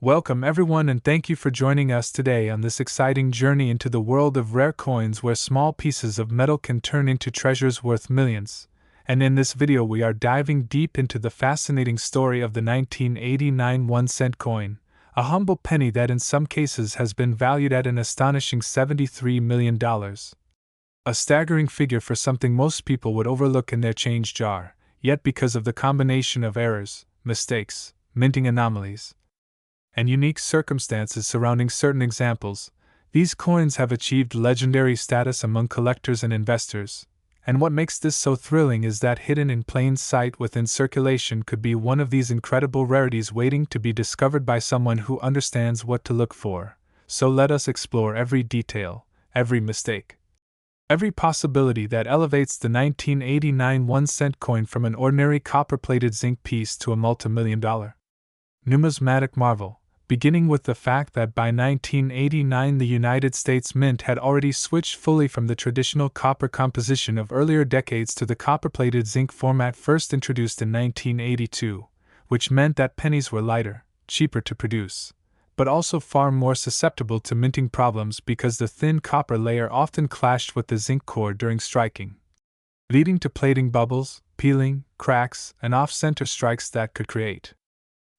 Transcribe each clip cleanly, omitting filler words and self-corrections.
Welcome everyone and thank you for joining us today on this exciting journey into the world of rare coins where small pieces of metal can turn into treasures worth millions. And in this video we are diving deep into the fascinating story of the 1989 1-cent coin, a humble penny that in some cases has been valued at an astonishing $73 million. A staggering figure for something most people would overlook in their change jar, yet because of the combination of errors, mistakes, minting anomalies, and unique circumstances surrounding certain examples, these coins have achieved legendary status among collectors and investors. And what makes this so thrilling is that hidden in plain sight within circulation could be one of these incredible rarities waiting to be discovered by someone who understands what to look for. So let us explore every detail, every mistake, every possibility that elevates the 1989 1-cent coin from an ordinary copper-plated zinc piece to a multi-million-dollar numismatic marvel, beginning with the fact that by 1989 the United States Mint had already switched fully from the traditional copper composition of earlier decades to the copper-plated zinc format first introduced in 1982, which meant that pennies were lighter, cheaper to produce, but also far more susceptible to minting problems because the thin copper layer often clashed with the zinc core during striking, leading to plating bubbles, peeling, cracks, and off-center strikes that could create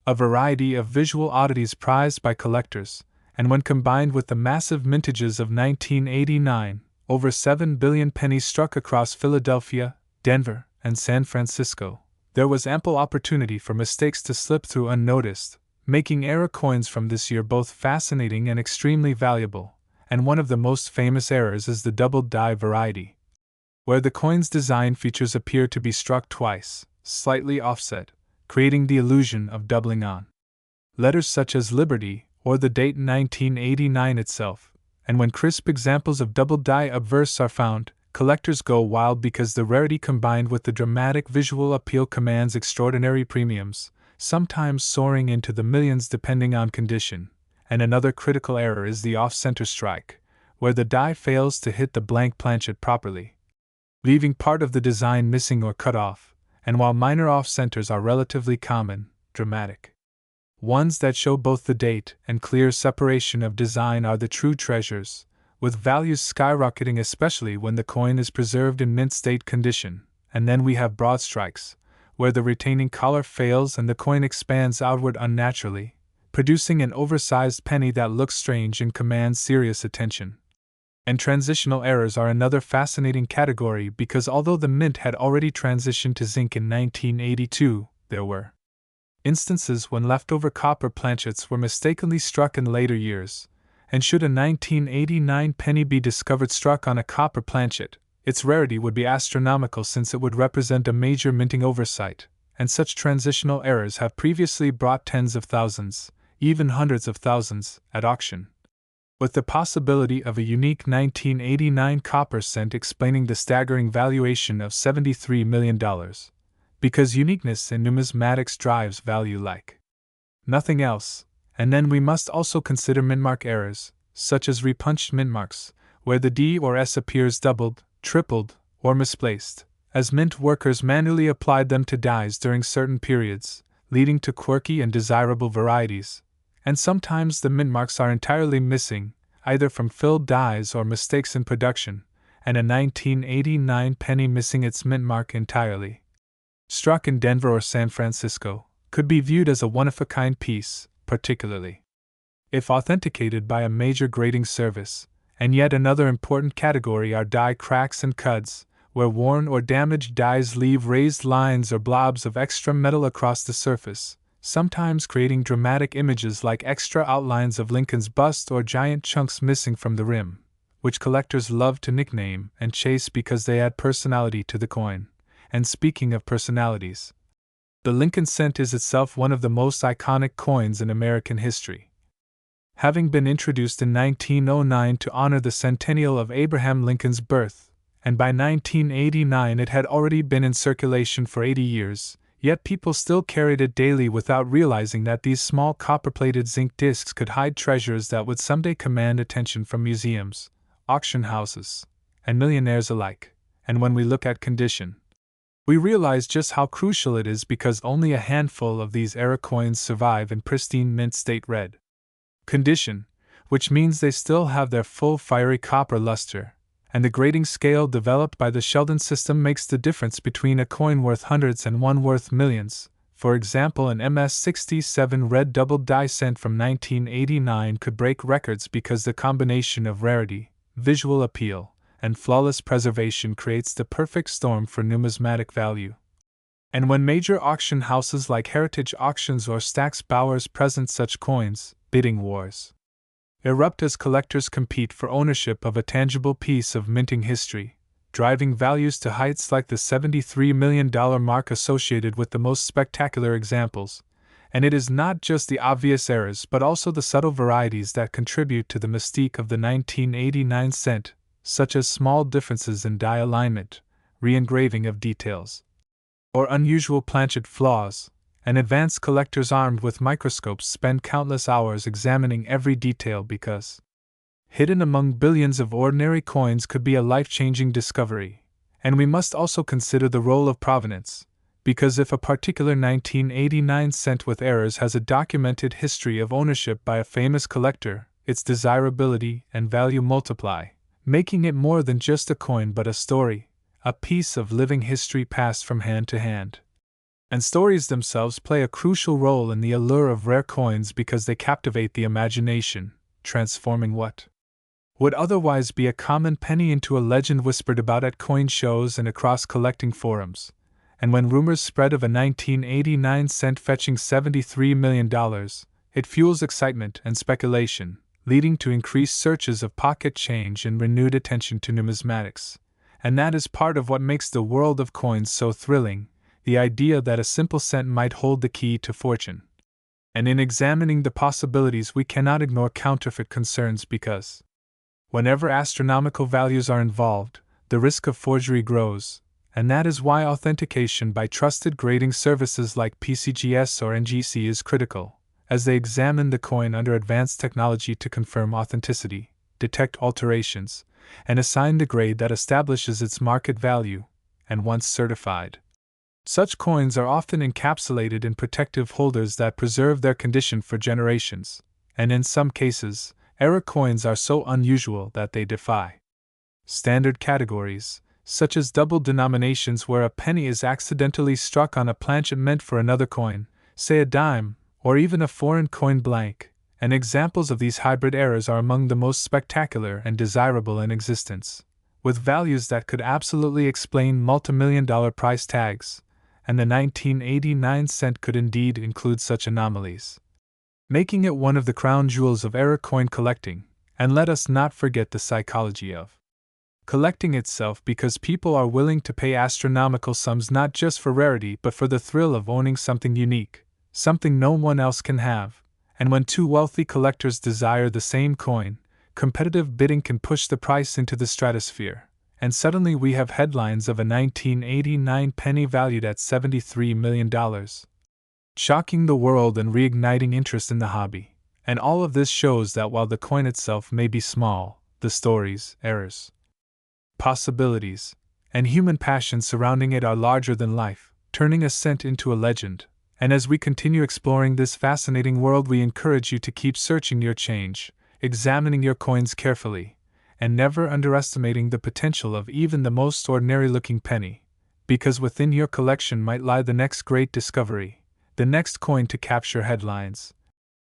a variety of visual oddities prized by collectors, and when combined with the massive mintages of 1989, over 7 billion pennies struck across Philadelphia, Denver, and San Francisco, there was ample opportunity for mistakes to slip through unnoticed, making error coins from this year both fascinating and extremely valuable. And one of the most famous errors is the double die variety, where the coin's design features appear to be struck twice, slightly offset, creating the illusion of doubling on letters such as Liberty or the date 1989 itself. And when crisp examples of double die obverse are found, collectors go wild because the rarity combined with the dramatic visual appeal commands extraordinary premiums, sometimes soaring into the millions depending on condition. And another critical error is the off-center strike, where the die fails to hit the blank planchet properly, leaving part of the design missing or cut off. And while minor off-centers are relatively common, dramatic ones that show both the date and clear separation of design are the true treasures, with values skyrocketing especially when the coin is preserved in mint state condition. And then we have broad strikes, where the retaining collar fails and the coin expands outward unnaturally, producing an oversized penny that looks strange and commands serious attention. And transitional errors are another fascinating category because although the mint had already transitioned to zinc in 1982, there were instances when leftover copper planchets were mistakenly struck in later years. And should a 1989 penny be discovered struck on a copper planchet, its rarity would be astronomical since it would represent a major minting oversight, and such transitional errors have previously brought tens of thousands, even hundreds of thousands, at auction, with the possibility of a unique 1989 copper cent explaining the staggering valuation of $73 million. Because uniqueness in numismatics drives value like nothing else. And then we must also consider mintmark errors, such as repunched mintmarks, where the D or S appears doubled, tripled, or misplaced, as mint workers manually applied them to dies during certain periods, leading to quirky and desirable varieties. And sometimes the mintmarks are entirely missing, either from filled dies or mistakes in production, and a 1989 penny missing its mintmark entirely, struck in Denver or San Francisco, could be viewed as a one-of-a-kind piece, particularly if authenticated by a major grading service. And yet another important category are die cracks and cuds, where worn or damaged dies leave raised lines or blobs of extra metal across the surface, sometimes creating dramatic images like extra outlines of Lincoln's bust or giant chunks missing from the rim, which collectors love to nickname and chase because they add personality to the coin. And speaking of personalities, the Lincoln cent is itself one of the most iconic coins in American history, having been introduced in 1909 to honor the centennial of Abraham Lincoln's birth, and by 1989 it had already been in circulation for 80 years. Yet people still carried it daily without realizing that these small copper-plated zinc discs could hide treasures that would someday command attention from museums, auction houses, and millionaires alike. And when we look at condition, We realize just how crucial it is because only a handful of these era coins survive in pristine mint state red condition, which means they still have their full fiery copper luster, and the grading scale developed by the Sheldon system makes the difference between a coin worth hundreds and one worth millions. For example, an MS-67 red double die cent from 1989 could break records because the combination of rarity, visual appeal, and flawless preservation creates the perfect storm for numismatic value. And when major auction houses like Heritage Auctions or Stack's Bowers present such coins, bidding wars erupt as collectors compete for ownership of a tangible piece of minting history, driving values to heights like the $73 million mark associated with the most spectacular examples. And it is not just the obvious errors but also the subtle varieties that contribute to the mystique of the 1989 cent, such as small differences in die alignment, re-engraving of details, or unusual planchet flaws. And advanced collectors armed with microscopes spend countless hours examining every detail because hidden among billions of ordinary coins could be a life-changing discovery. And we must also consider the role of provenance, because if a particular 1989 cent with errors has a documented history of ownership by a famous collector, its desirability and value multiply, making it more than just a coin but a story, a piece of living history passed from hand to hand. And stories themselves play a crucial role in the allure of rare coins because they captivate the imagination, transforming what would otherwise be a common penny into a legend whispered about at coin shows and across collecting forums. And when rumors spread of a 1989 cent fetching $73 million, it fuels excitement and speculation, leading to increased searches of pocket change and renewed attention to numismatics. And that is part of what makes the world of coins so thrilling, the idea that a simple cent might hold the key to fortune. And in examining the possibilities, we cannot ignore counterfeit concerns because whenever astronomical values are involved, the risk of forgery grows, and that is why authentication by trusted grading services like PCGS or NGC is critical, as they examine the coin under advanced technology to confirm authenticity, detect alterations, and assign the grade that establishes its market value. And once certified, such coins are often encapsulated in protective holders that preserve their condition for generations, and in some cases, era coins are so unusual that they defy standard categories, such as double denominations where a penny is accidentally struck on a planchet meant for another coin, say a dime, or even a foreign coin blank, and examples of these hybrid errors are among the most spectacular and desirable in existence, with values that could absolutely explain multimillion-dollar price tags, and the 1989 cent could indeed include such anomalies, making it one of the crown jewels of era coin collecting. And let us not forget the psychology of collecting itself, because people are willing to pay astronomical sums not just for rarity but for the thrill of owning something unique, something no one else can have. And when two wealthy collectors desire the same coin, competitive bidding can push the price into the stratosphere, and suddenly we have headlines of a 1989 penny valued at $73 million, shocking the world and reigniting interest in the hobby. And all of this shows that while the coin itself may be small, the stories, errors, possibilities, and human passion surrounding it are larger than life, turning a cent into a legend. And as we continue exploring this fascinating world, we encourage you to keep searching your change, examining your coins carefully, and never underestimating the potential of even the most ordinary-looking penny, because within your collection might lie the next great discovery, the next coin to capture headlines,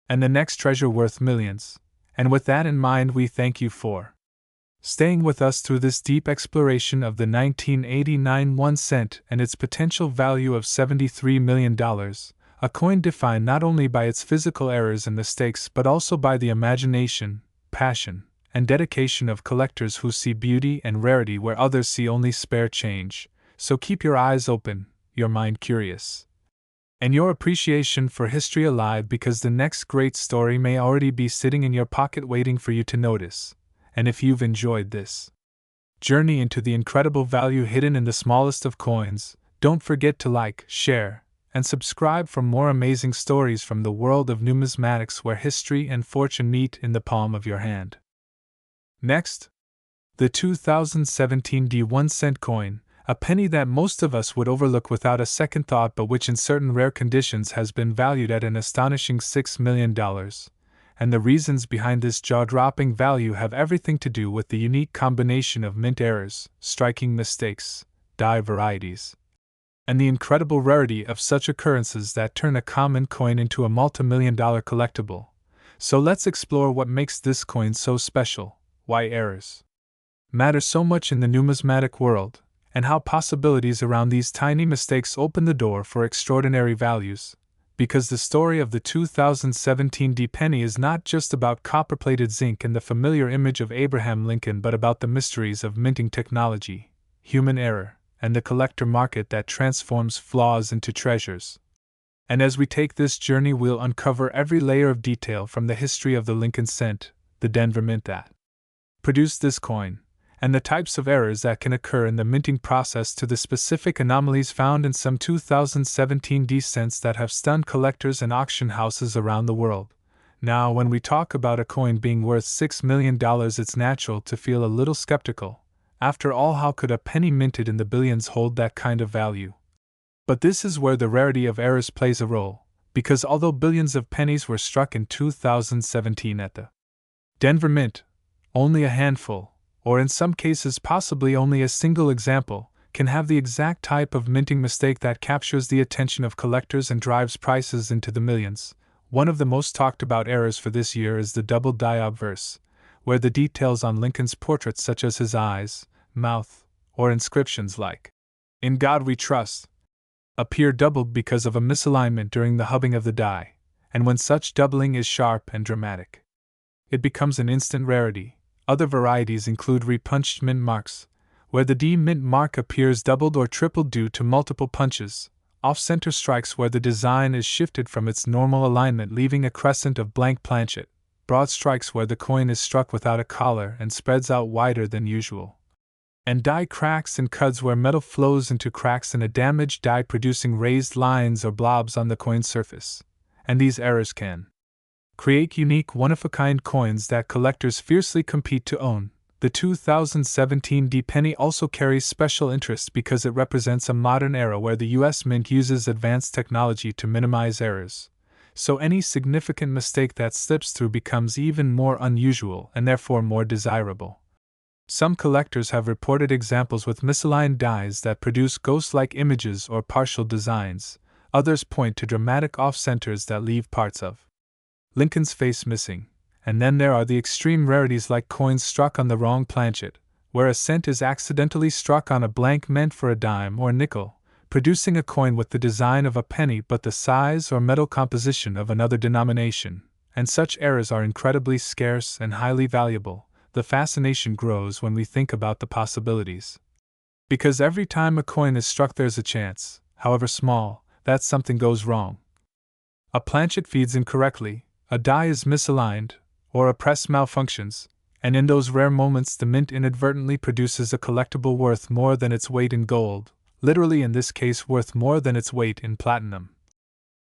and the next treasure worth millions. And with that in mind, we thank you for staying with us through this deep exploration of the 1989 1 cent and its potential value of $73 million, a coin defined not only by its physical errors and mistakes but also by the imagination, passion, and dedication of collectors who see beauty and rarity where others see only spare change. So keep your eyes open, your mind curious, and your appreciation for history alive, because the next great story may already be sitting in your pocket waiting for you to notice. And if you've enjoyed this journey into the incredible value hidden in the smallest of coins, don't forget to like, share, and subscribe for more amazing stories from the world of numismatics where history and fortune meet in the palm of your hand. Next, the 2017 D1 cent coin, A penny that most of us would overlook without a second thought, but which in certain rare conditions has been valued at an astonishing $6 million. And the reasons behind this jaw-dropping value have everything to do with the unique combination of mint errors, striking mistakes, die varieties, and the incredible rarity of such occurrences that turn a common coin into a multi-million-dollar collectible. So let's explore what makes this coin so special, why errors matter so much in the numismatic world, and how possibilities around these tiny mistakes open the door for extraordinary values. Because the story of the 2017 D penny is not just about copper-plated zinc and the familiar image of Abraham Lincoln, but about the mysteries of minting technology, human error, and the collector market that transforms flaws into treasures. And as we take this journey, we'll uncover every layer of detail from the history of the Lincoln cent, the Denver mint that produced this coin, and the types of errors that can occur in the minting process, to the specific anomalies found in some 2017 D cents that have stunned collectors and auction houses around the world. Now, when we talk about a coin being worth $6 million, it's natural to feel a little skeptical. After all, how could a penny minted in the billions hold that kind of value? But this is where the rarity of errors plays a role, because although billions of pennies were struck in 2017 at the Denver Mint, only a handful, or in some cases possibly only a single example, can have the exact type of minting mistake that captures the attention of collectors and drives prices into the millions. One of the most talked about errors for this year is the double die obverse, where the details on Lincoln's portrait, such as his eyes, mouth, or inscriptions like "In God We Trust," appear doubled because of a misalignment during the hubbing of the die, and when such doubling is sharp and dramatic, it becomes an instant rarity. Other varieties include repunched mint marks, where the D mint mark appears doubled or tripled due to multiple punches, off-center strikes where the design is shifted from its normal alignment, leaving a crescent of blank planchet, broad strikes where the coin is struck without a collar and spreads out wider than usual, and die cracks and cuds where metal flows into cracks in a damaged die, producing raised lines or blobs on the coin's surface. And these errors can create unique one-of-a-kind coins that collectors fiercely compete to own. The 2017 D penny also carries special interest because it represents a modern era where the US Mint uses advanced technology to minimize errors. So any significant mistake that slips through becomes even more unusual and therefore more desirable. Some collectors have reported examples with misaligned dies that produce ghost-like images or partial designs. Others point to dramatic off-centers that leave parts of Lincoln's face missing. And then there are the extreme rarities like coins struck on the wrong planchet, where a cent is accidentally struck on a blank meant for a dime or nickel, producing a coin with the design of a penny but the size or metal composition of another denomination. And such errors are incredibly scarce and highly valuable. The fascination grows when we think about the possibilities. Because every time a coin is struck, there's a chance, however small, that something goes wrong. A planchet feeds incorrectly, a die is misaligned, or a press malfunctions, and in those rare moments the mint inadvertently produces a collectible worth more than its weight in gold, literally in this case worth more than its weight in platinum.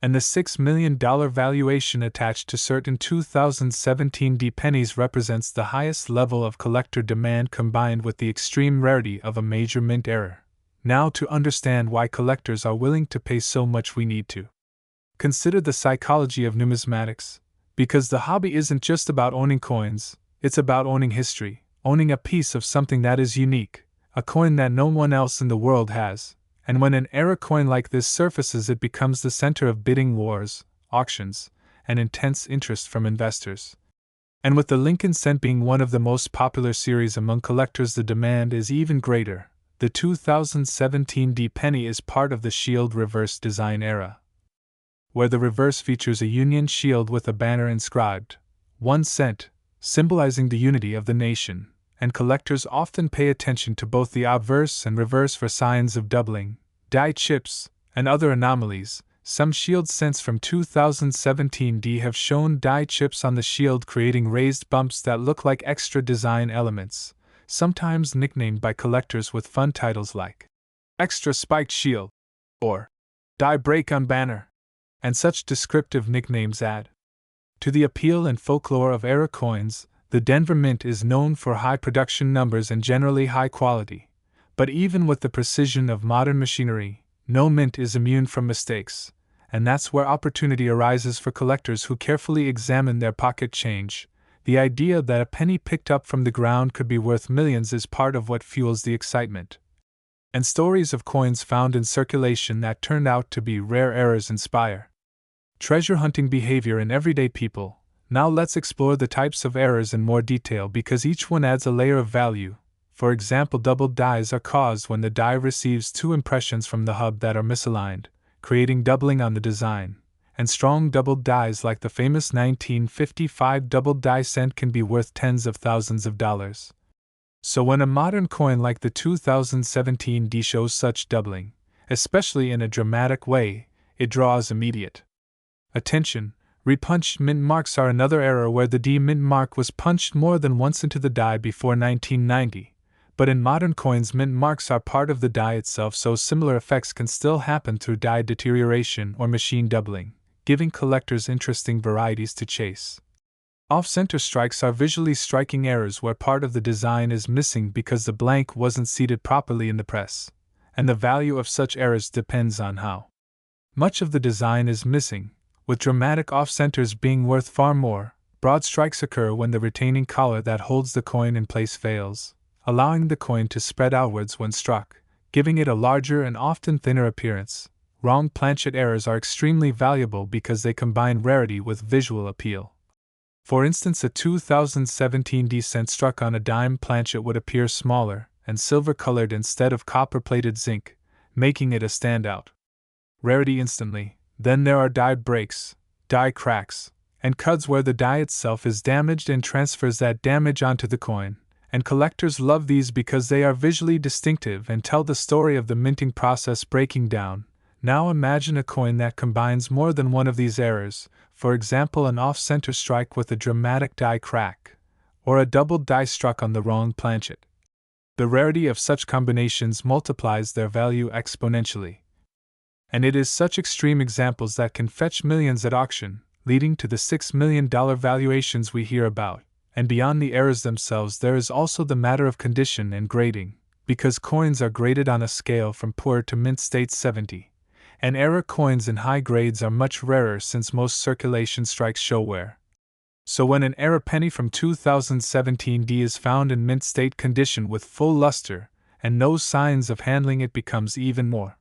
And the $6 million valuation attached to certain 2017 D pennies represents the highest level of collector demand combined with the extreme rarity of a major mint error. Now, to understand why collectors are willing to pay so much, we need to consider the psychology of numismatics. Because the hobby isn't just about owning coins, it's about owning history, owning a piece of something that is unique, a coin that no one else in the world has. And when an era coin like this surfaces, it becomes the center of bidding wars, auctions, and intense interest from investors. And with the Lincoln cent being one of the most popular series among collectors, the demand is even greater. The 2017 D penny is part of the shield reverse design era, where the reverse features a Union shield with a banner inscribed 1 cent, symbolizing the unity of the nation, and collectors often pay attention to both the obverse and reverse for signs of doubling, die chips, and other anomalies. Some shield cents from 2017 D have shown die chips on the shield, creating raised bumps that look like extra design elements, sometimes nicknamed by collectors with fun titles like Extra Spiked Shield or Die Break on Banner. And such descriptive nicknames add to the appeal and folklore of era coins. The Denver Mint is known for high production numbers and generally high quality, But even with the precision of modern machinery, no mint is immune from mistakes, and that's where opportunity arises for collectors who carefully examine their pocket change. The idea that a penny picked up from the ground could be worth millions is part of what fuels the excitement. And stories of coins found in circulation that turned out to be rare errors inspire treasure hunting behavior in everyday people. Now let's explore the types of errors in more detail because each one adds a layer of value. For example, doubled dies are caused when the die receives two impressions from the hub that are misaligned, creating doubling on the design. And strong doubled dies like the famous 1955 doubled die cent can be worth tens of thousands of dollars. So when a modern coin like the 2017 D shows such doubling, especially in a dramatic way, it draws immediate attention. Repunched mint marks are another error where the D mint mark was punched more than once into the die before 1990. But in modern coins, mint marks are part of the die itself, so similar effects can still happen through die deterioration or machine doubling, giving collectors interesting varieties to chase. Off-center strikes are visually striking errors where part of the design is missing because the blank wasn't seated properly in the press, and the value of such errors depends on how much of the design is missing, with dramatic off-centers being worth far more. Broad strikes occur when the retaining collar that holds the coin in place fails, allowing the coin to spread outwards when struck, giving it a larger and often thinner appearance. Wrong planchet errors are extremely valuable because they combine rarity with visual appeal. For instance, a 2017 D cent struck on a dime planchet would appear smaller and silver-colored instead of copper-plated zinc, making it a standout rarity instantly. Then there are die breaks, die cracks, and cuts where the die itself is damaged and transfers that damage onto the coin, and collectors love these because they are visually distinctive and tell the story of the minting process breaking down. Now imagine a coin that combines more than one of these errors, for example an off-center strike with a dramatic die crack, or a doubled die struck on the wrong planchet. The rarity of such combinations multiplies their value exponentially. And it is such extreme examples that can fetch millions at auction, leading to the $6 million valuations we hear about. And beyond the errors themselves, there is also the matter of condition and grading, because coins are graded on a scale from poor to mint state 70. And error coins in high grades are much rarer since most circulation strikes show wear. So when an error penny from 2017 D is found in mint state condition with full luster and no signs of handling, it becomes even more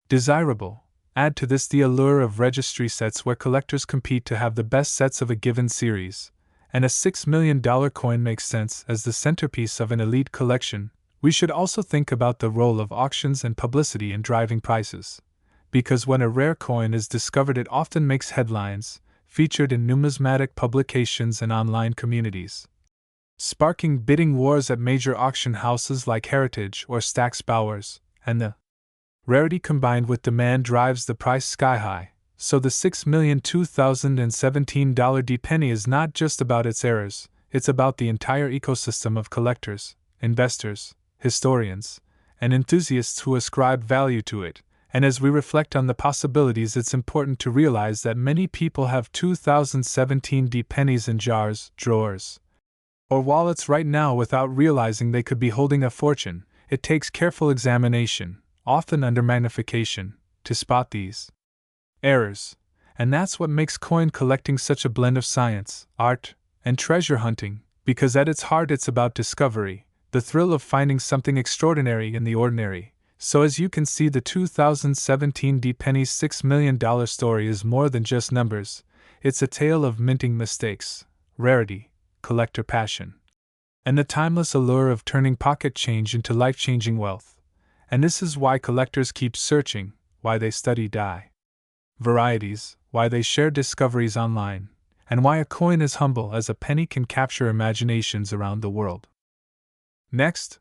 desirable. Add to this the allure of registry sets where collectors compete to have the best sets of a given series, and a $6 million coin makes sense as the centerpiece of an elite collection. We should also think about the role of auctions and publicity in driving prices, because when a rare coin is discovered it often makes headlines, featured in numismatic publications and online communities, sparking bidding wars at major auction houses like Heritage or Stack's Bowers, and the rarity combined with demand drives the price sky high. So the $6 million 2017 D penny is not just about its errors, it's about the entire ecosystem of collectors, investors, historians, and enthusiasts who ascribe value to it. And as we reflect on the possibilities, it's important to realize that many people have 2017 D pennies in jars, drawers, or wallets right now without realizing they could be holding a fortune. It takes careful examination, often under magnification, to spot these errors. And that's what makes coin collecting such a blend of science, art, and treasure hunting, because at its heart it's about discovery, the thrill of finding something extraordinary in the ordinary. So as you can see, the 2017 D penny's $6 million story is more than just numbers. It's a tale of minting mistakes, rarity, collector passion, and the timeless allure of turning pocket change into life-changing wealth. And this is why collectors keep searching, why they study die varieties, why they share discoveries online, and why a coin as humble as a penny can capture imaginations around the world. Next,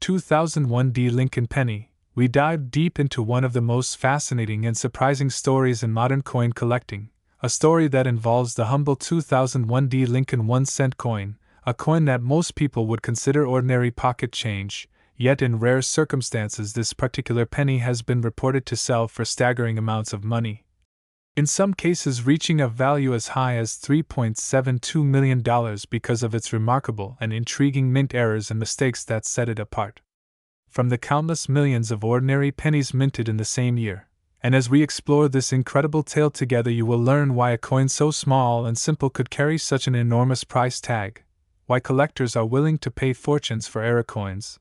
2001 D Lincoln Penny. We dive deep into one of the most fascinating and surprising stories in modern coin collecting, a story that involves the humble 2001 D Lincoln 1-cent coin, a coin that most people would consider ordinary pocket change. Yet in rare circumstances this particular penny has been reported to sell for staggering amounts of money, in some cases reaching a value as high as $3.72 million because of its remarkable and intriguing mint errors and mistakes that set it apart. from the countless millions of ordinary pennies minted in the same year. And as we explore this incredible tale together, you will learn why a coin so small and simple could carry such an enormous price tag, why collectors are willing to pay fortunes for error coins,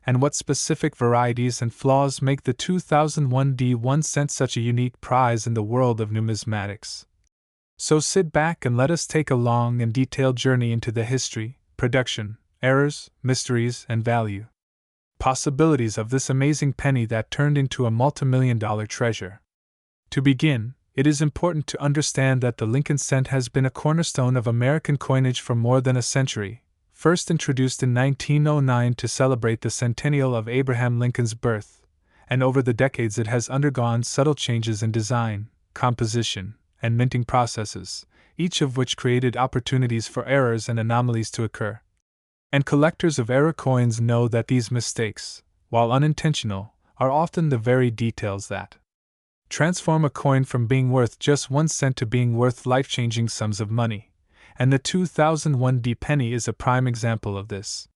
and what specific varieties and flaws make the 2001D 1 cent such a unique prize in the world of numismatics. So sit back and let us take a long and detailed journey into the history, production, errors, mysteries, and value possibilities of this amazing penny that turned into a multimillion-dollar treasure. To begin, it is important to understand that the Lincoln cent has been a cornerstone of American coinage for more than a century, first introduced in 1909 to celebrate the centennial of Abraham Lincoln's birth, and over the decades it has undergone subtle changes in design, composition, and minting processes, each of which created opportunities for errors and anomalies to occur. And collectors of error coins know that these mistakes, while unintentional, are often the very details that transform a coin from being worth just 1 cent to being worth life-changing sums of money, and the 2001D penny is a prime example of this.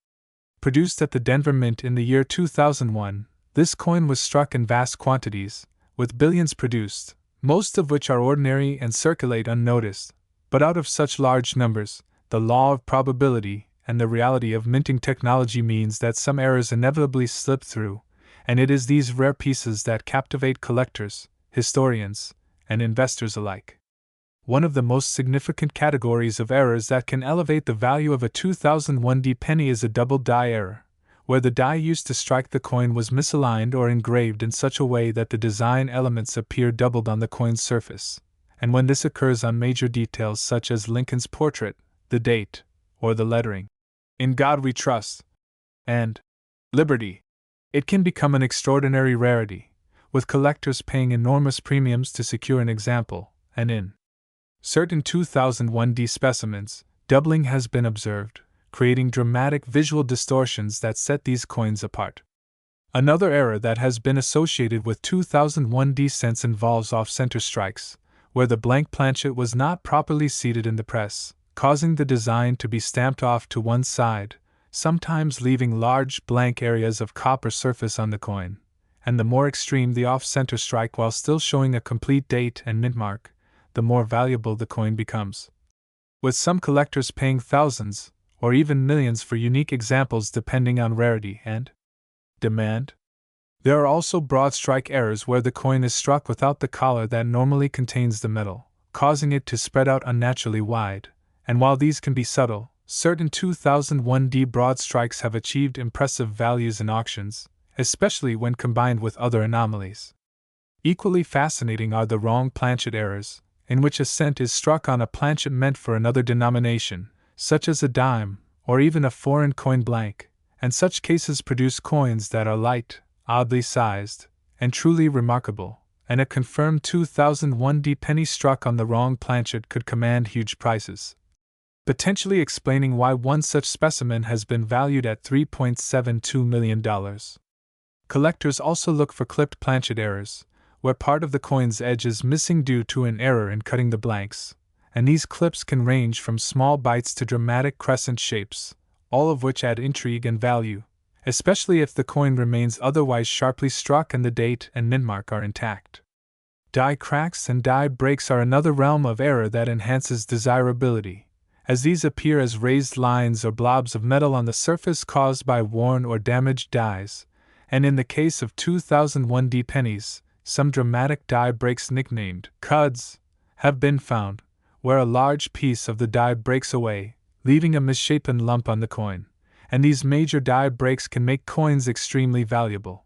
Produced at the Denver Mint in the year 2001, this coin was struck in vast quantities, with billions produced, most of which are ordinary and circulate unnoticed, but out of such large numbers, the law of probability and the reality of minting technology means that some errors inevitably slip through, and it is these rare pieces that captivate collectors, historians, and investors alike. One of the most significant categories of errors that can elevate the value of a 2001D penny is a double die error, where the die used to strike the coin was misaligned or engraved in such a way that the design elements appear doubled on the coin's surface, and when this occurs on major details such as Lincoln's portrait, the date, or the lettering, "In God We Trust," and "Liberty," it can become an extraordinary rarity, with collectors paying enormous premiums to secure an example, and in certain 2001D specimens, doubling has been observed, creating dramatic visual distortions that set these coins apart. Another error that has been associated with 2001D cents involves off-center strikes, where the blank planchet was not properly seated in the press, causing the design to be stamped off to one side, sometimes leaving large blank areas of copper surface on the coin, and the more extreme the off-center strike while still showing a complete date and mint mark, the more valuable the coin becomes. With some collectors paying thousands, or even millions for unique examples depending on rarity and demand. There are also broad strike errors where the coin is struck without the collar that normally contains the metal, causing it to spread out unnaturally wide. And while these can be subtle, certain 2001D broad strikes have achieved impressive values in auctions, especially when combined with other anomalies. Equally fascinating are the wrong planchet errors, in which a cent is struck on a planchet meant for another denomination, such as a dime, or even a foreign coin blank, and such cases produce coins that are light, oddly sized, and truly remarkable, and a confirmed 2001D penny struck on the wrong planchet could command huge prices, potentially explaining why one such specimen has been valued at $3.72 million. Collectors also look for clipped planchet errors, where part of the coin's edge is missing due to an error in cutting the blanks, and these clips can range from small bites to dramatic crescent shapes, all of which add intrigue and value, especially if the coin remains otherwise sharply struck and the date and mint mark are intact. Die cracks and die breaks are another realm of error that enhances desirability, as these appear as raised lines or blobs of metal on the surface caused by worn or damaged dies, and in the case of 2001D pennies, some dramatic die breaks nicknamed cuds have been found, where a large piece of the die breaks away, leaving a misshapen lump on the coin, and these major die breaks can make coins extremely valuable.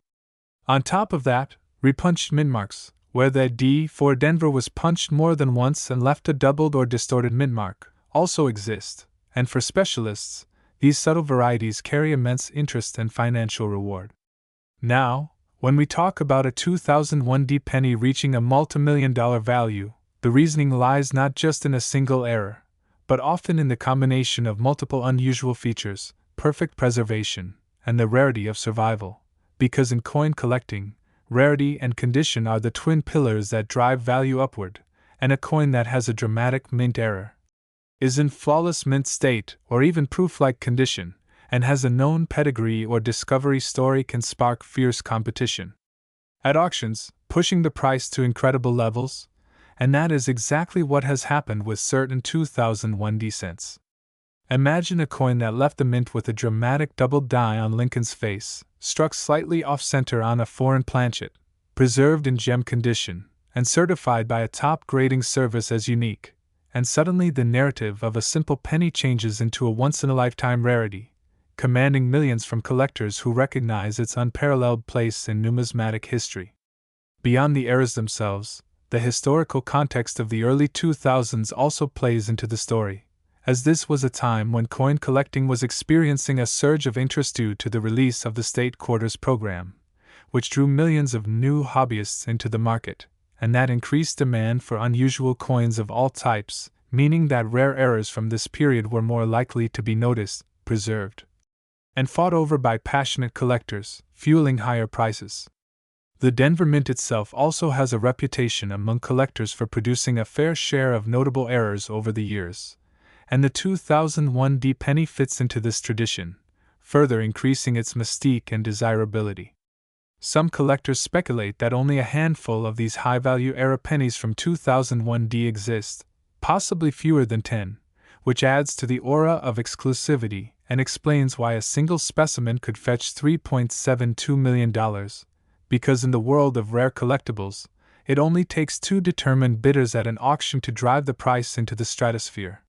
On top of that, repunched mint marks, where the D for Denver was punched more than once and left a doubled or distorted mint mark, also exist, and for specialists, these subtle varieties carry immense interest and financial reward. Now, when we talk about a 2001D penny reaching a multimillion-dollar value, the reasoning lies not just in a single error, but often in the combination of multiple unusual features, perfect preservation, and the rarity of survival, because in coin collecting, rarity and condition are the twin pillars that drive value upward, and a coin that has a dramatic mint error is in flawless mint state or even proof-like condition, and has a known pedigree or discovery story can spark fierce competition at auctions, pushing the price to incredible levels, and that is exactly what has happened with certain 2001 cents. Imagine a coin that left the mint with a dramatic double die on Lincoln's face, struck slightly off-center on a foreign planchet, preserved in gem condition, and certified by a top grading service as unique, and suddenly the narrative of a simple penny changes into a once-in-a-lifetime rarity, commanding millions from collectors who recognize its unparalleled place in numismatic history. Beyond the eras themselves, the historical context of the early 2000s also plays into the story, as this was a time when coin collecting was experiencing a surge of interest due to the release of the State Quarters program, which drew millions of new hobbyists into the market, and that increased demand for unusual coins of all types, meaning that rare errors from this period were more likely to be noticed, preserved, and fought over by passionate collectors, fueling higher prices. The Denver Mint itself also has a reputation among collectors for producing a fair share of notable errors over the years, and the 2001 penny fits into this tradition, further increasing its mystique and desirability. Some collectors speculate that only a handful of these high-value era pennies from 2001 exist, possibly fewer than 10, which adds to the aura of exclusivity and explains why a single specimen could fetch $3.72 million, because in the world of rare collectibles, it only takes two determined bidders at an auction to drive the price into the stratosphere.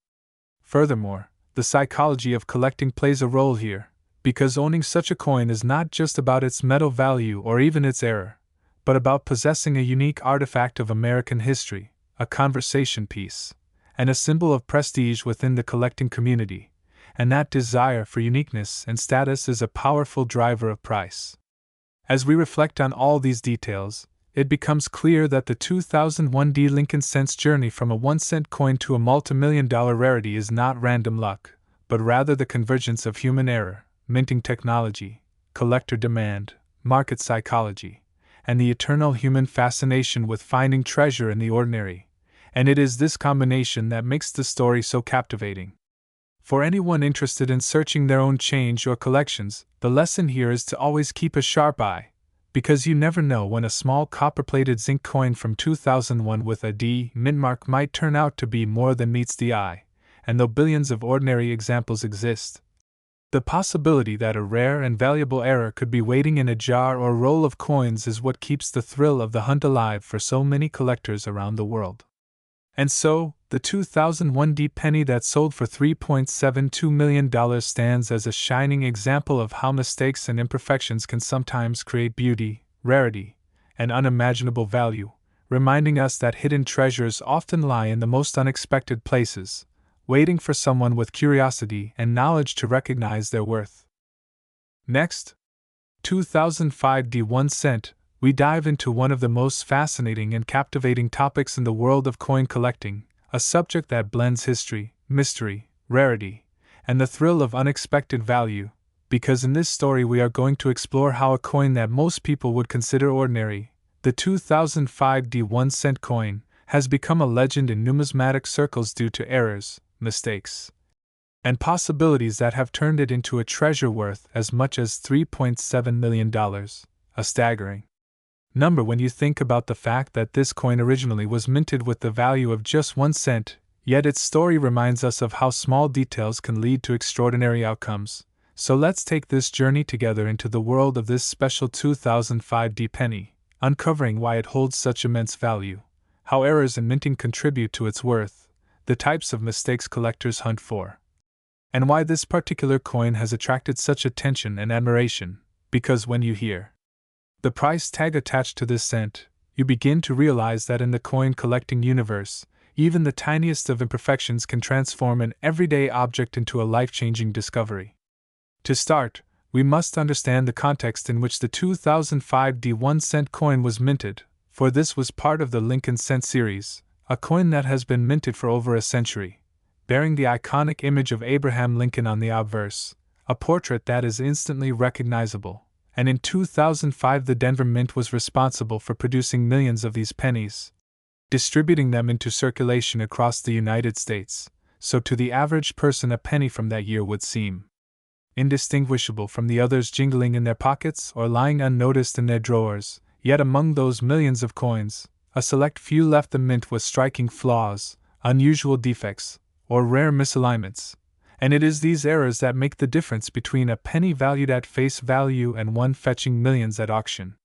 Furthermore, the psychology of collecting plays a role here, because owning such a coin is not just about its metal value or even its error, but about possessing a unique artifact of American history, a conversation piece, and a symbol of prestige within the collecting community, and that desire for uniqueness and status is a powerful driver of price. As we reflect on all these details, it becomes clear that the 2001 Lincoln Cents journey from a 1-cent coin to a multi-million-dollar rarity is not random luck, but rather the convergence of human error, minting technology, collector demand, market psychology, and the eternal human fascination with finding treasure in the ordinary, and it is this combination that makes the story so captivating. For anyone interested in searching their own change or collections, the lesson here is to always keep a sharp eye, because you never know when a small copper-plated zinc coin from 2001 with a D mint mark might turn out to be more than meets the eye, and though billions of ordinary examples exist, the possibility that a rare and valuable error could be waiting in a jar or roll of coins is what keeps the thrill of the hunt alive for so many collectors around the world. And so, the 2001 penny that sold for $3.72 million stands as a shining example of how mistakes and imperfections can sometimes create beauty, rarity, and unimaginable value, reminding us that hidden treasures often lie in the most unexpected places, waiting for someone with curiosity and knowledge to recognize their worth. Next, 2005 1 cent, we dive into one of the most fascinating and captivating topics in the world of coin collecting, a subject that blends history, mystery, rarity, and the thrill of unexpected value, because in this story we are going to explore how a coin that most people would consider ordinary, the 2005 1 cent coin, has become a legend in numismatic circles due to errors, mistakes, and possibilities that have turned it into a treasure worth as much as $3.7 million, a staggering number when you think about the fact that this coin originally was minted with the value of just 1 cent, yet its story reminds us of how small details can lead to extraordinary outcomes. So let's take this journey together into the world of this special 2005 penny, uncovering why it holds such immense value, how errors in minting contribute to its worth, the types of mistakes collectors hunt for, and why this particular coin has attracted such attention and admiration, because when you hear the price tag attached to this cent, you begin to realize that in the coin collecting universe, even the tiniest of imperfections can transform an everyday object into a life-changing discovery. To start, we must understand the context in which the 2005 1 cent coin was minted, for this was part of the Lincoln Cent series, a coin that has been minted for over a century, bearing the iconic image of Abraham Lincoln on the obverse, a portrait that is instantly recognizable. And in 2005 the Denver Mint was responsible for producing millions of these pennies, distributing them into circulation across the United States, so to the average person a penny from that year would seem indistinguishable from the others jingling in their pockets or lying unnoticed in their drawers. Yet among those millions of coins, a select few left the mint with striking flaws, unusual defects, or rare misalignments, and it is these errors that make the difference between a penny valued at face value and one fetching millions at auction.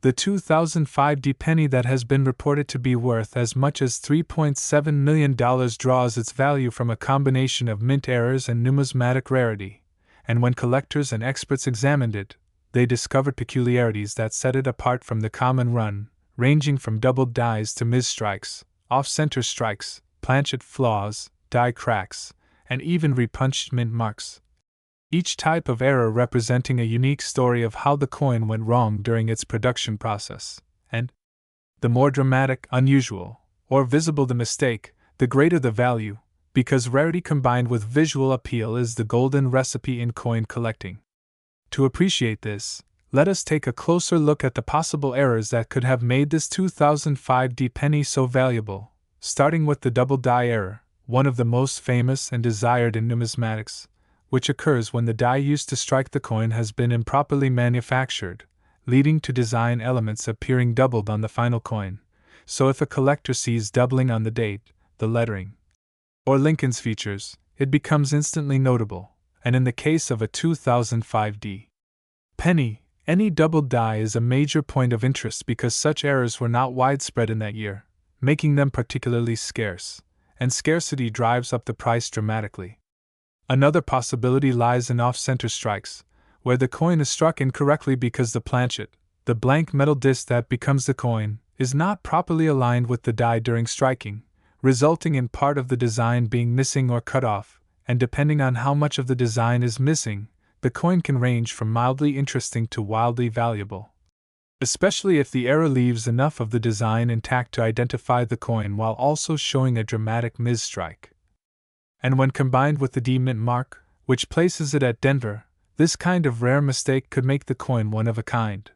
The 2005 penny that has been reported to be worth as much as $3.7 million draws its value from a combination of mint errors and numismatic rarity, and when collectors and experts examined it, they discovered peculiarities that set it apart from the common run, ranging from doubled dies to mis-strikes, off-center strikes, planchet flaws, die cracks, and even repunched mint marks. Each type of error representing a unique story of how the coin went wrong during its production process, and the more dramatic, unusual, or visible the mistake, the greater the value, because rarity combined with visual appeal is the golden recipe in coin collecting. To appreciate this, let us take a closer look at the possible errors that could have made this 2005 penny so valuable, starting with the double die error, one of the most famous and desired in numismatics, which occurs when the die used to strike the coin has been improperly manufactured, leading to design elements appearing doubled on the final coin. So if a collector sees doubling on the date, the lettering, or Lincoln's features, it becomes instantly notable, and in the case of a 2005 penny, any doubled die is a major point of interest because such errors were not widespread in that year, making them particularly scarce, and scarcity drives up the price dramatically. Another possibility lies in off-center strikes, where the coin is struck incorrectly because the planchet, the blank metal disc that becomes the coin, is not properly aligned with the die during striking, resulting in part of the design being missing or cut off, and depending on how much of the design is missing, the coin can range from mildly interesting to wildly valuable. Especially if the error leaves enough of the design intact to identify the coin while also showing a dramatic mis-strike. And when combined with the D mint mark, which places it at Denver, this kind of rare mistake could make the coin one of a kind.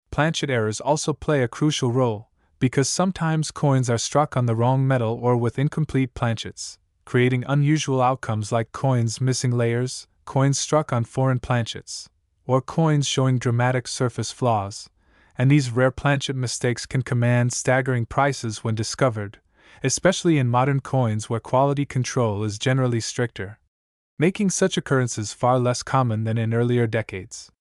Planchet errors also play a crucial role, because sometimes coins are struck on the wrong metal or with incomplete planchets, creating unusual outcomes like coins missing layers, coins struck on foreign planchets, or coins showing dramatic surface flaws, and these rare planchet mistakes can command staggering prices when discovered, especially in modern coins where quality control is generally stricter, making such occurrences far less common than in earlier decades.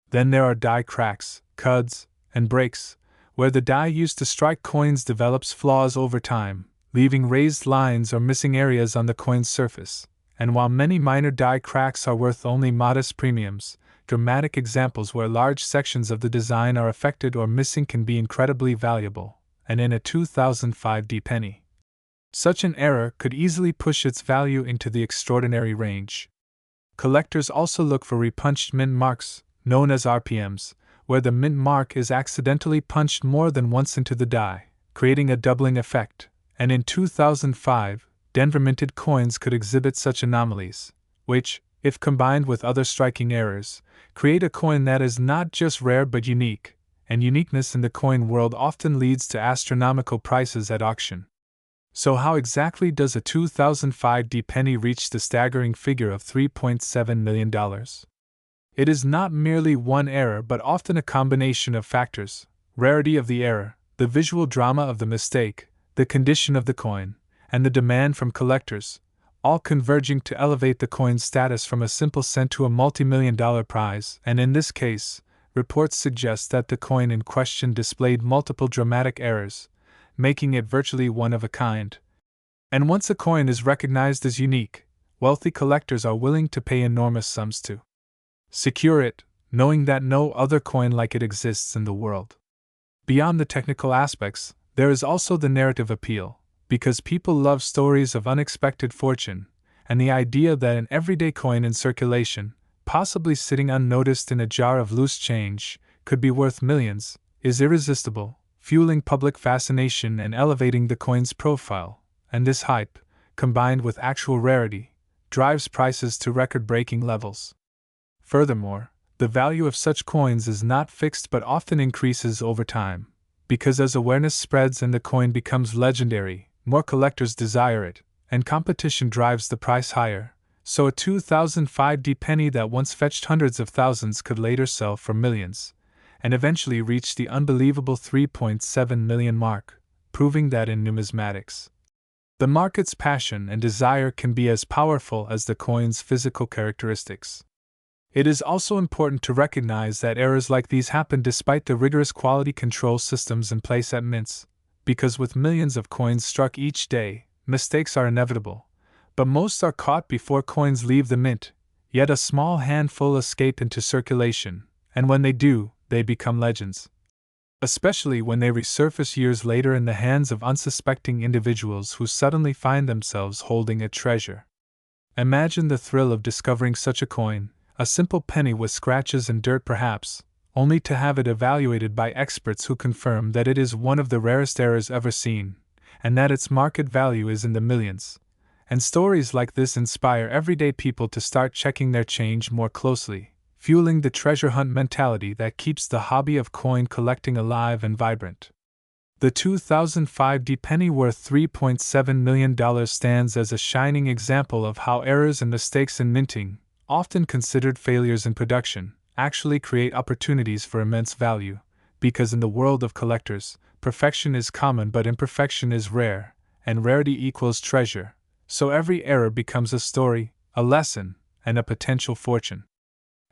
Then there are die cracks, cuds, and breaks, where the die used to strike coins develops flaws over time, leaving raised lines or missing areas on the coin's surface. And while many minor die cracks are worth only modest premiums, dramatic examples where large sections of the design are affected or missing can be incredibly valuable, and in a 2005 penny, such an error could easily push its value into the extraordinary range. Collectors also look for repunched mint marks, known as RPMs, where the mint mark is accidentally punched more than once into the die, creating a doubling effect, and in 2005, Denver minted coins could exhibit such anomalies, which, if combined with other striking errors, create a coin that is not just rare but unique, and uniqueness in the coin world often leads to astronomical prices at auction. So how exactly does a 2005 penny reach the staggering figure of $3.7 million? It is not merely one error but often a combination of factors: rarity of the error, the visual drama of the mistake, the condition of the coin, and the demand from collectors, all converging to elevate the coin's status from a simple cent to a multi-million-dollar prize. And in this case, reports suggest that the coin in question displayed multiple dramatic errors, making it virtually one of a kind. And once a coin is recognized as unique, wealthy collectors are willing to pay enormous sums to secure it, knowing that no other coin like it exists in the world. Beyond the technical aspects, there is also the narrative appeal, because people love stories of unexpected fortune, and the idea that an everyday coin in circulation, possibly sitting unnoticed in a jar of loose change, could be worth millions, is irresistible, fueling public fascination and elevating the coin's profile. And this hype, combined with actual rarity, drives prices to record-breaking levels. Furthermore, the value of such coins is not fixed but often increases over time, because as awareness spreads and the coin becomes legendary, more collectors desire it, and competition drives the price higher, So a 2005 penny that once fetched hundreds of thousands could later sell for millions, and eventually reach the unbelievable 3.7 million mark, proving that in numismatics, the market's passion and desire can be as powerful as the coin's physical characteristics. It is also important to recognize that errors like these happen despite the rigorous quality control systems in place at mints, because with millions of coins struck each day, mistakes are inevitable. But most are caught before coins leave the mint, yet a small handful escape into circulation, and when they do, they become legends. Especially when they resurface years later in the hands of unsuspecting individuals who suddenly find themselves holding a treasure. Imagine the thrill of discovering such a coin, a simple penny with scratches and dirt perhaps, only to have it evaluated by experts who confirm that it is one of the rarest errors ever seen, and that its market value is in the millions. And stories like this inspire everyday people to start checking their change more closely, fueling the treasure hunt mentality that keeps the hobby of coin collecting alive and vibrant. The 2005 penny worth $3.7 million stands as a shining example of how errors and mistakes in minting, often considered failures in production, actually create opportunities for immense value, because in the world of collectors, perfection is common but imperfection is rare, and rarity equals treasure. So every error becomes a story, a lesson, and a potential fortune.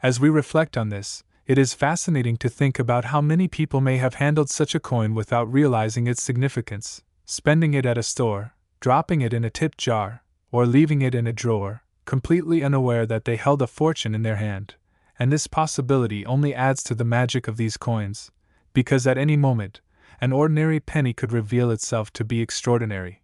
As we reflect on this, it is fascinating to think about how many people may have handled such a coin without realizing its significance, spending it at a store, dropping it in a tip jar, or leaving it in a drawer, completely unaware that they held a fortune in their hand. And this possibility only adds to the magic of these coins, because at any moment, an ordinary penny could reveal itself to be extraordinary.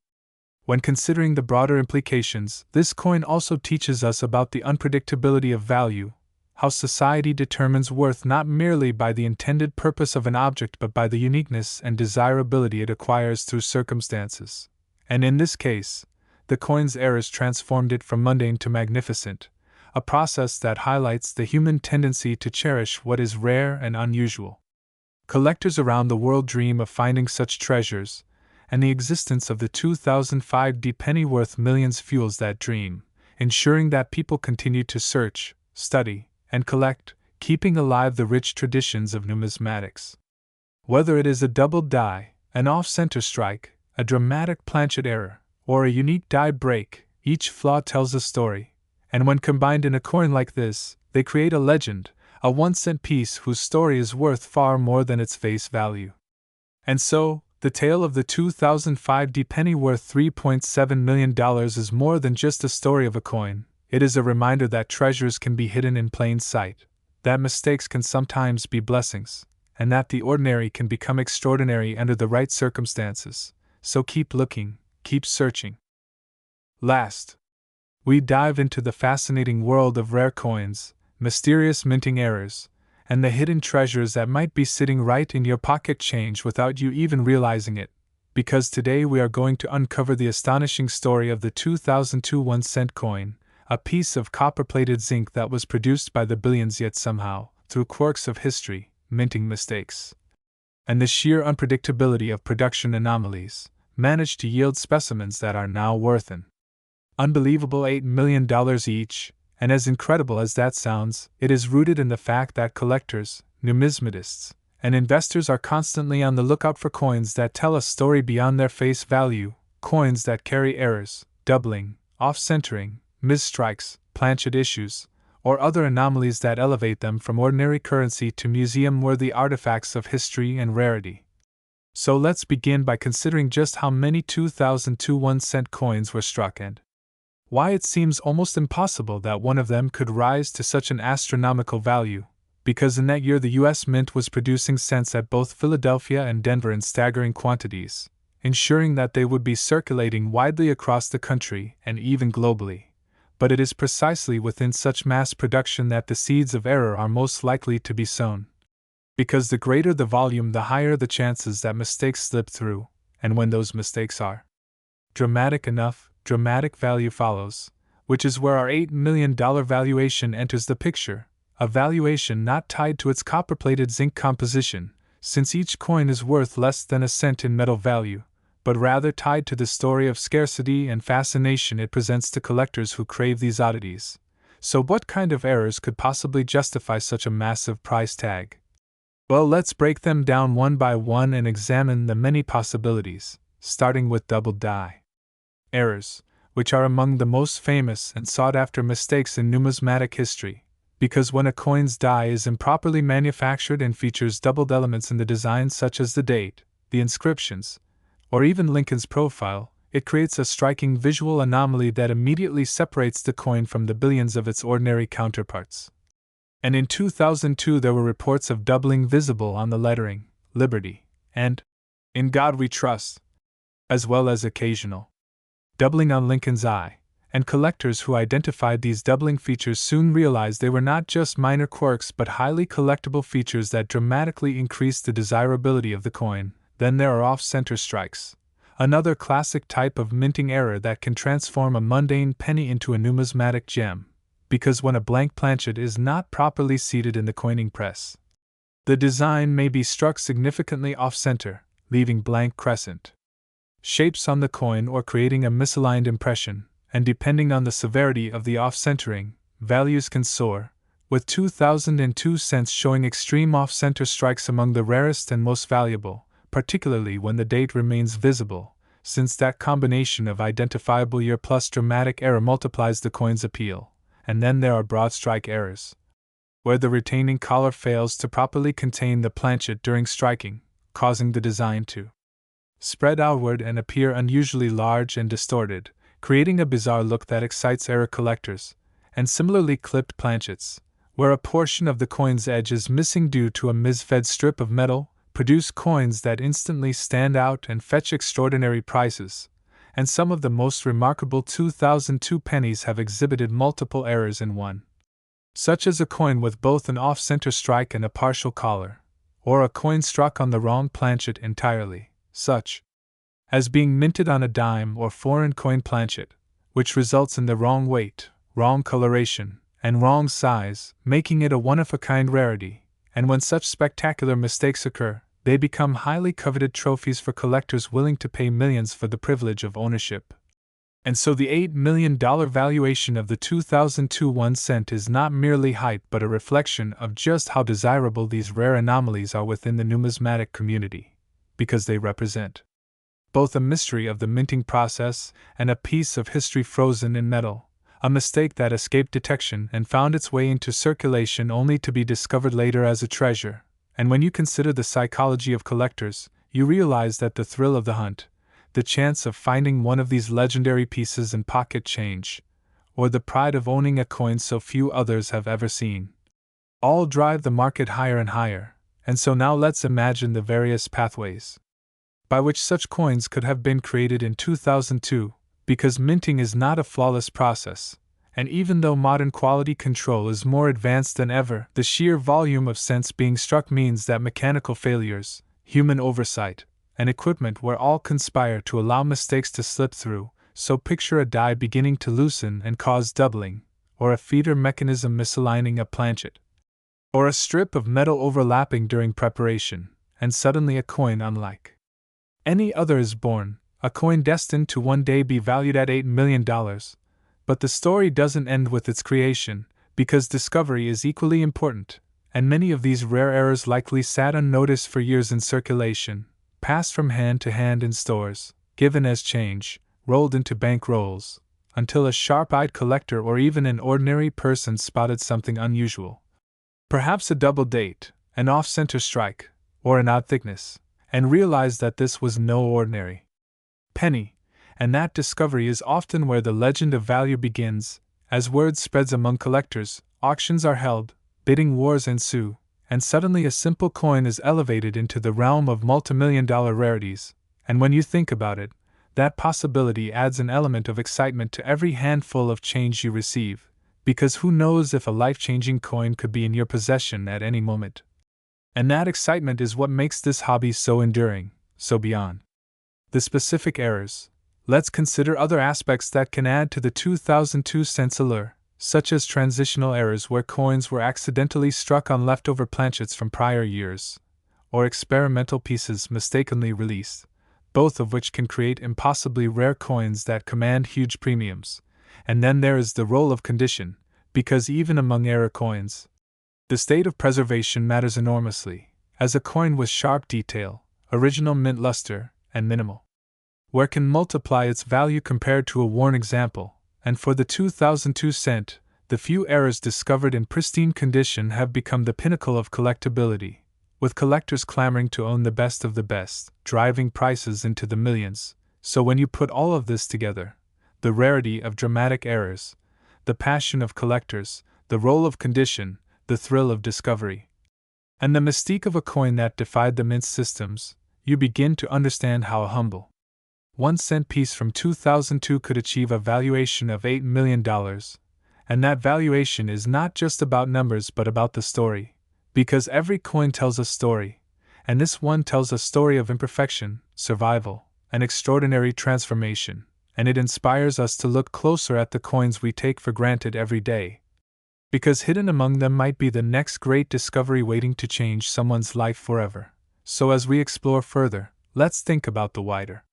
When considering the broader implications, this coin also teaches us about the unpredictability of value, how society determines worth not merely by the intended purpose of an object but by the uniqueness and desirability it acquires through circumstances. And in this case, the coin's errors transformed it from mundane to magnificent, a process that highlights the human tendency to cherish what is rare and unusual. Collectors around the world dream of finding such treasures, and the existence of the 2005 penny worth millions fuels that dream, ensuring that people continue to search, study, and collect, keeping alive the rich traditions of numismatics. Whether it is a doubled die, an off-center strike, a dramatic planchet error, or a unique die break, each flaw tells a story, and when combined in a coin like this, they create a legend, a 1-cent piece whose story is worth far more than its face value. And so, the tale of the 2005 penny worth $3.7 million is more than just a story of a coin. It is a reminder that treasures can be hidden in plain sight, that mistakes can sometimes be blessings, and that the ordinary can become extraordinary under the right circumstances. So keep looking, keep searching. Last, we dive into the fascinating world of rare coins, mysterious minting errors, and the hidden treasures that might be sitting right in your pocket change without you even realizing it, because today we are going to uncover the astonishing story of the 2002 1-cent coin, a piece of copper-plated zinc that was produced by the billions yet somehow, through quirks of history, minting mistakes, and the sheer unpredictability of production anomalies, managed to yield specimens that are now worth an unbelievable $8 million each. And as incredible as that sounds, it is rooted in the fact that collectors, numismatists, and investors are constantly on the lookout for coins that tell a story beyond their face value, coins that carry errors, doubling, off-centering, misstrikes, planchet issues, or other anomalies that elevate them from ordinary currency to museum-worthy artifacts of history and rarity. So let's begin by considering just how many 2002 1-cent coins were struck and why it seems almost impossible that one of them could rise to such an astronomical value, because in that year the U.S. Mint was producing cents at both Philadelphia and Denver in staggering quantities, ensuring that they would be circulating widely across the country and even globally. But it is precisely within such mass production that the seeds of error are most likely to be sown. Because the greater the volume, the higher the chances that mistakes slip through, and when those mistakes are dramatic enough, dramatic value follows, which is where our $8 million valuation enters the picture, a valuation not tied to its copper-plated zinc composition, since each coin is worth less than a cent in metal value, but rather tied to the story of scarcity and fascination it presents to collectors who crave these oddities. So, what kind of errors could possibly justify such a massive price tag? Well, let's break them down one by one and examine the many possibilities, starting with double die errors, which are among the most famous and sought-after mistakes in numismatic history, because when a coin's die is improperly manufactured and features doubled elements in the design such as the date, the inscriptions, or even Lincoln's profile, it creates a striking visual anomaly that immediately separates the coin from the billions of its ordinary counterparts. And in 2002 there were reports of doubling visible on the lettering, Liberty, and In God We Trust, as well as occasional doubling on Lincoln's eye, and collectors who identified these doubling features soon realized they were not just minor quirks but highly collectible features that dramatically increased the desirability of the coin. Then there are off-center strikes, another classic type of minting error that can transform a mundane penny into a numismatic gem, because when a blank planchet is not properly seated in the coining press, the design may be struck significantly off-center, leaving blank crescent shapes on the coin or creating a misaligned impression, and depending on the severity of the off-centering, values can soar, with 2002 cents showing extreme off-center strikes among the rarest and most valuable, particularly when the date remains visible, since that combination of identifiable year plus dramatic error multiplies the coin's appeal. And then there are broad strike errors, where the retaining collar fails to properly contain the planchet during striking, causing the design to spread outward and appear unusually large and distorted, creating a bizarre look that excites error collectors, and similarly clipped planchets, where a portion of the coin's edge is missing due to a misfed strip of metal, produce coins that instantly stand out and fetch extraordinary prices, and some of the most remarkable 2002 pennies have exhibited multiple errors in one, such as a coin with both an off-center strike and a partial collar, or a coin struck on the wrong planchet entirely, such as being minted on a dime or foreign coin planchet, which results in the wrong weight, wrong coloration, and wrong size, making it a one-of-a-kind rarity. And when such spectacular mistakes occur, they become highly coveted trophies for collectors willing to pay millions for the privilege of ownership. And so the $8 million valuation of the 2002 1 cent is not merely hype but a reflection of just how desirable these rare anomalies are within the numismatic community, because they represent both a mystery of the minting process and a piece of history frozen in metal, a mistake that escaped detection and found its way into circulation only to be discovered later as a treasure. And when you consider the psychology of collectors, you realize that the thrill of the hunt, the chance of finding one of these legendary pieces in pocket change, or the pride of owning a coin so few others have ever seen, all drive the market higher and higher. And so now let's imagine the various pathways by which such coins could have been created in 2002, because minting is not a flawless process, and even though modern quality control is more advanced than ever, the sheer volume of cents being struck means that mechanical failures, human oversight, and equipment will all conspire to allow mistakes to slip through. So picture a die beginning to loosen and cause doubling, or a feeder mechanism misaligning a planchet, or a strip of metal overlapping during preparation, and suddenly a coin unlike any other is born, a coin destined to one day be valued at $8 million. But the story doesn't end with its creation, because discovery is equally important, and many of these rare errors likely sat unnoticed for years in circulation, passed from hand to hand in stores, given as change, rolled into bank rolls, until a sharp-eyed collector or even an ordinary person spotted something unusual. Perhaps a double date, an off-center strike, or an odd thickness, and realized that this was no ordinary penny, and that discovery is often where the legend of value begins. As word spreads among collectors, auctions are held, bidding wars ensue, and suddenly a simple coin is elevated into the realm of multimillion-dollar rarities. And when you think about it, that possibility adds an element of excitement to every handful of change you receive, because who knows if a life-changing coin could be in your possession at any moment. And that excitement is what makes this hobby so enduring. So beyond the specific errors, let's consider other aspects that can add to the 2002 cents allure, such as transitional errors where coins were accidentally struck on leftover planchets from prior years, or experimental pieces mistakenly released, both of which can create impossibly rare coins that command huge premiums. And then there is the role of condition, because even among rare coins, the state of preservation matters enormously, as a coin with sharp detail, original mint luster, and minimal wear can multiply its value compared to a worn example, and for the 2002 cent, the few errors discovered in pristine condition have become the pinnacle of collectability, with collectors clamoring to own the best of the best, driving prices into the millions. So when you put all of this together, the rarity of dramatic errors, the passion of collectors, the role of condition, the thrill of discovery, and the mystique of a coin that defied the mint systems, you begin to understand how a humble 1-cent piece from 2002 could achieve a valuation of $8 million. And that valuation is not just about numbers but about the story, because every coin tells a story, and this one tells a story of imperfection, survival, and extraordinary transformation, and it inspires us to look closer at the coins we take for granted every day, because hidden among them might be the next great discovery waiting to change someone's life forever. So as we explore further, let's think about the wider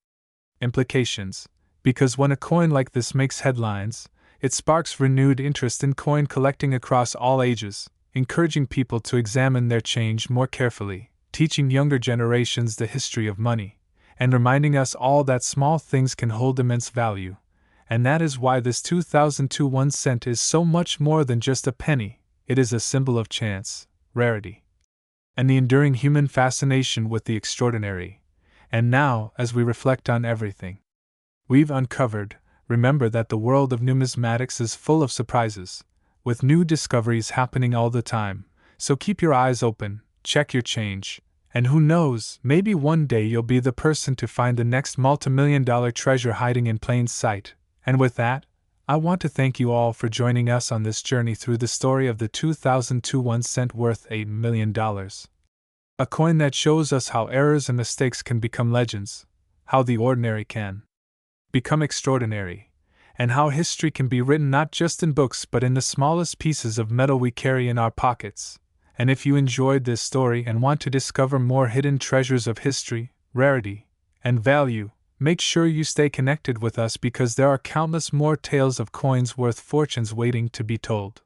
implications, because when a coin like this makes headlines, it sparks renewed interest in coin collecting across all ages, encouraging people to examine their change more carefully, teaching younger generations the history of money, and reminding us all that small things can hold immense value. And that is why this 2002 1-cent is so much more than just a penny. It is a symbol of chance, rarity, and the enduring human fascination with the extraordinary. And now, as we reflect on everything we've uncovered, remember that the world of numismatics is full of surprises, with new discoveries happening all the time. So keep your eyes open, check your change, and who knows, maybe one day you'll be the person to find the next multimillion-dollar treasure hiding in plain sight. And with that, I want to thank you all for joining us on this journey through the story of the 2002 1-cent worth $8 million. A coin that shows us how errors and mistakes can become legends, how the ordinary can become extraordinary, and how history can be written not just in books but in the smallest pieces of metal we carry in our pockets. And if you enjoyed this story and want to discover more hidden treasures of history, rarity, and value, make sure you stay connected with us because there are countless more tales of coins worth fortunes waiting to be told.